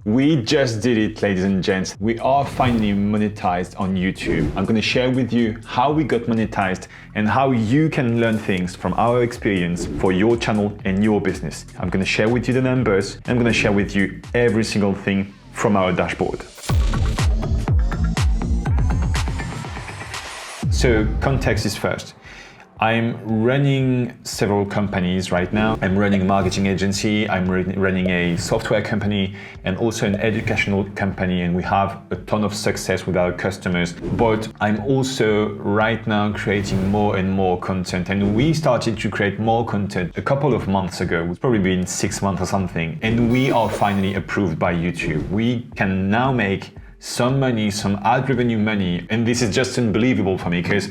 We just did it, ladies and gents. We are finally monetized on YouTube. I'm gonna share with you how we got monetized and how you can learn things from our experience for your channel and your business. I'm gonna share with you the numbers. And I'm gonna share with you every single thing from our dashboard. So context is first. I'm running several companies right now. I'm running a marketing agency, I'm running a software company, and also an educational company, and we have a ton of success with our customers. But I'm also right now creating more and more content, and we started to create more content a couple of months ago. It's probably been 6 months or something, and we are finally approved by YouTube. We can now make some money, some ad revenue money, and this is just unbelievable for me because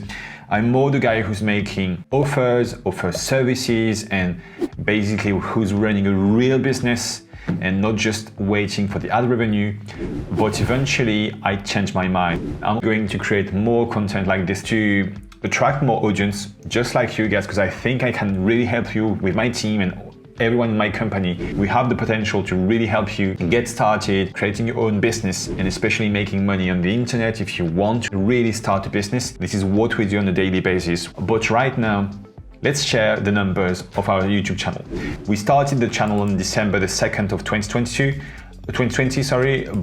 I'm more the guy who's making offers, offer services, and basically who's running a real business and not just waiting for the ad revenue. But eventually I changed my mind. I'm going to create more content like this to attract more audience, just like you guys, because I think I can really help you with my team and everyone in my company. We have the potential to really help you get started creating your own business and especially making money on the internet. If you want to really start a business, this is what we do on a daily basis. But right now, let's share the numbers of our YouTube channel. We started the channel on December the 2nd of 2020,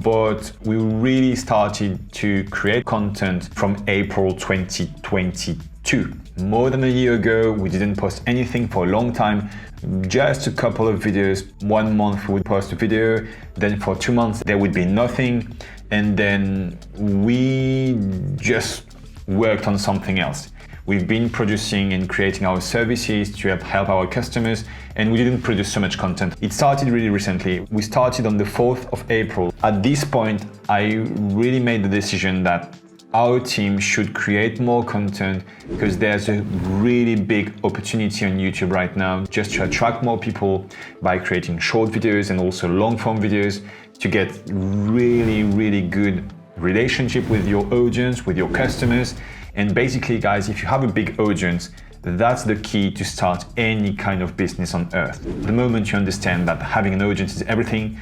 but we really started to create content from April 2022. More than a year ago, we didn't post anything for a long time, just a couple of videos. 1 month we would post a video, then for 2 months there would be nothing, and then we just worked on something else. We've been producing and creating our services to help our customers, and we didn't produce so much content. It started really recently. We started on the 4th of April. At this point, I really made the decision that our team should create more content because there's a really big opportunity on YouTube right now just to attract more people by creating short videos and also long form videos to get really good relationship with your audience, with your customers. And basically, guys, if you have a big audience, that's the key to start any kind of business on earth. The moment you understand that having an audience is everything,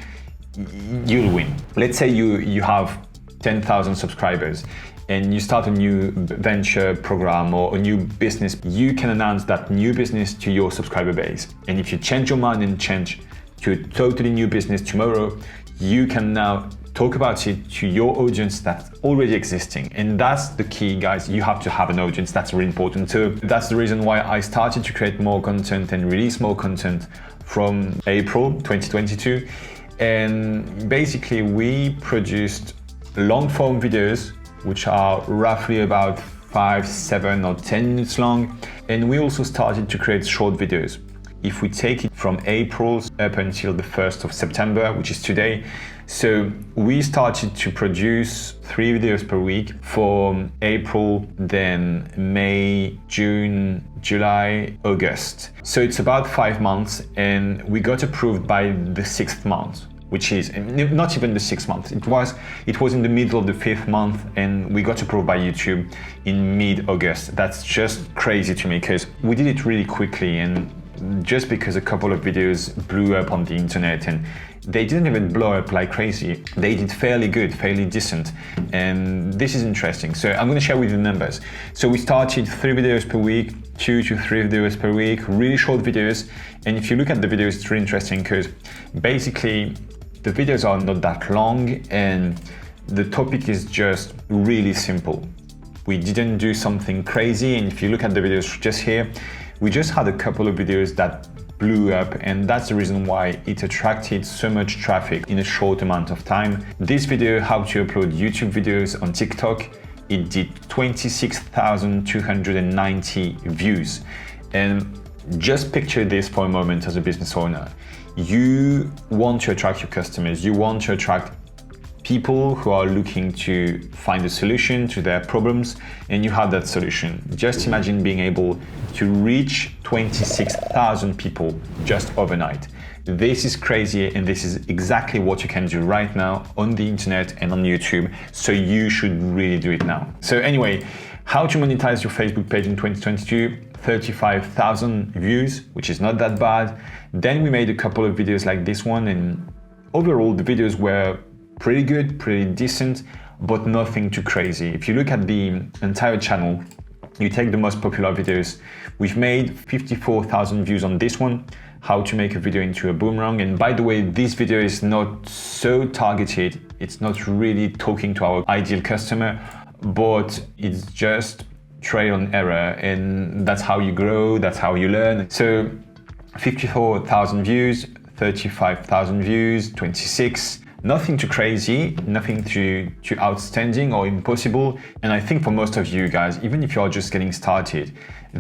you'll win. Let's say you have 10,000 subscribers and you start a new venture program or a new business. You can announce that new business to your subscriber base. And if you change your mind and change to a totally new business tomorrow, you can now talk about it to your audience that's already existing. And that's the key, guys. You have to have an audience. That's really important. So that's the reason why I started to create more content and release more content from April 2022. And basically we produced long form videos, which are roughly about 5, 7 or 10 minutes long. And we also started to create short videos. If we take it from April up until the 1st of September, which is today, so we started to produce 3 videos per week for April, then May, June, July, August. So it's about 5 months, and we got approved by the 6th month, which is not even the 6th month. It was in the middle of the 5th month, and we got approved by YouTube in mid-August. That's just crazy to me because we did it really quickly, and just because a couple of videos blew up on the internet, and they didn't even blow up like crazy. They did fairly good, fairly decent, and this is interesting. So I'm going to share with you the numbers. So we started 3 videos per week, 2 to 3 videos per week, really short videos. And if you look at the videos, it's really interesting because basically the videos are not that long and the topic is just really simple. We didn't do something crazy, and if you look at the videos just here, we just had a couple of videos that blew up, and that's the reason why it attracted so much traffic in a short amount of time. This video, how to upload YouTube videos on TikTok, it did 26,290 views. And just picture this for a moment as a business owner. You want to attract your customers, you want to attract people who are looking to find a solution to their problems, and you have that solution. Just imagine being able to reach 26,000 people just overnight. This is crazy, and this is exactly what you can do right now on the internet and on YouTube. So you should really do it now. So anyway, how to monetize your Facebook page in 2022. 35,000 views, which is not that bad. Then we made a couple of videos like this one, and overall, the videos were pretty good, pretty decent, but nothing too crazy. If you look at the entire channel, you take the most popular videos. We've made 54,000 views on this one, how to make a video into a boomerang. And by the way, this video is not so targeted. It's not really talking to our ideal customer, but it's just trial and error. And that's how you grow, that's how you learn. So 54,000 views, 35,000 views, 26. Nothing too crazy, nothing too outstanding or impossible. And I think for most of you guys, even if you're just getting started,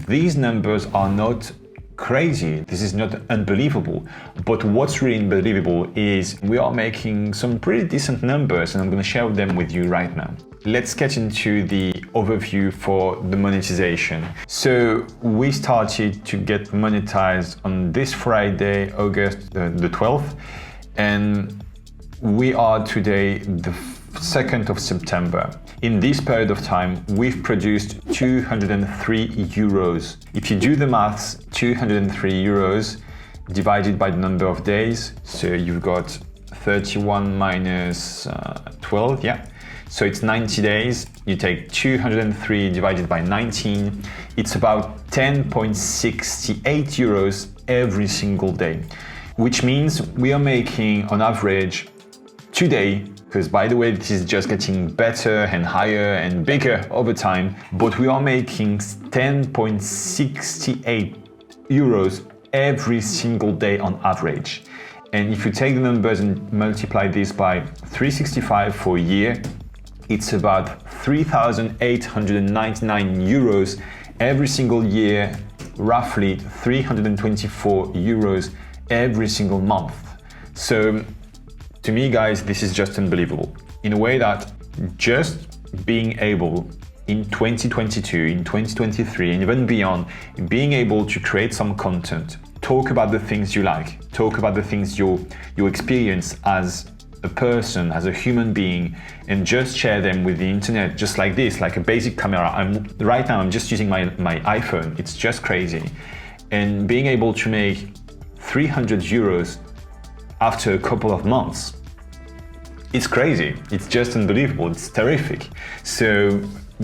these numbers are not crazy. This is not unbelievable. But what's really unbelievable is we are making some pretty decent numbers, and I'm going to share them with you right now. Let's get into the overview for the monetization. So we started to get monetized on this Friday, August the 12th, and we are today the 2nd of September. In this period of time, we've produced 203 euros. If you do the maths, 203 euros divided by the number of days, so you've got 31 minus 12, yeah. So it's 90 days. You take 203 divided by 19. It's about 10.68 euros every single day, which means we are making on average today, because by the way, this is just getting better and higher and bigger over time, but we are making 10.68 euros every single day on average. And if you take the numbers and multiply this by 365 for a year, it's about 3,899 euros every single year, roughly 324 euros every single month. So to me, guys, this is just unbelievable. In a way that just being able in 2022, in 2023, and even beyond, being able to create some content, talk about the things you like, talk about the things you experience as a person, as a human being, and just share them with the internet, just like this, like a basic camera. Right now, I'm just using my iPhone. It's just crazy. And being able to make 300 euros after a couple of months, it's crazy. It's just unbelievable. It's terrific. So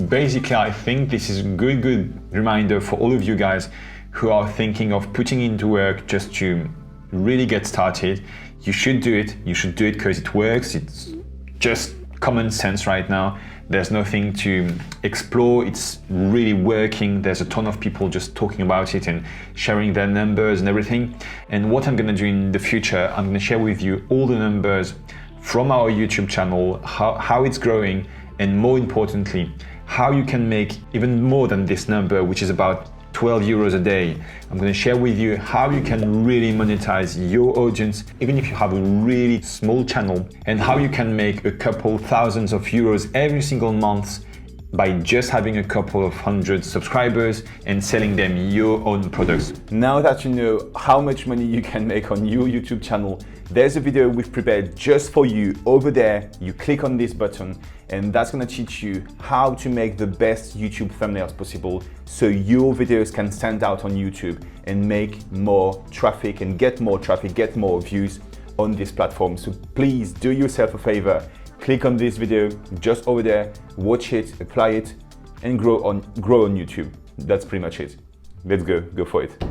basically, I think this is a good reminder for all of you guys who are thinking of putting into work just to really get started. You should do it. You should do it because it works. It's just common sense right now. There's nothing to explore. It's really working. There's a ton of people just talking about it and sharing their numbers and everything. And what I'm going to do in the future, I'm going to share with you all the numbers from our YouTube channel, how it's growing, and more importantly, how you can make even more than this number, which is about 12 euros a day. I'm going to share with you how you can really monetize your audience, even if you have a really small channel, and how you can make a couple thousands of euros every single month by just having a couple of hundred subscribers and selling them your own products. Now that you know how much money you can make on your YouTube channel, there's a video we've prepared just for you over there. You click on this button and that's gonna teach you how to make the best YouTube thumbnails possible so your videos can stand out on YouTube and make more traffic and get more traffic, get more views on this platform. So please do yourself a favor. Click on this video just over there, watch it, apply it, and grow on YouTube. That's pretty much it. Let's go for it.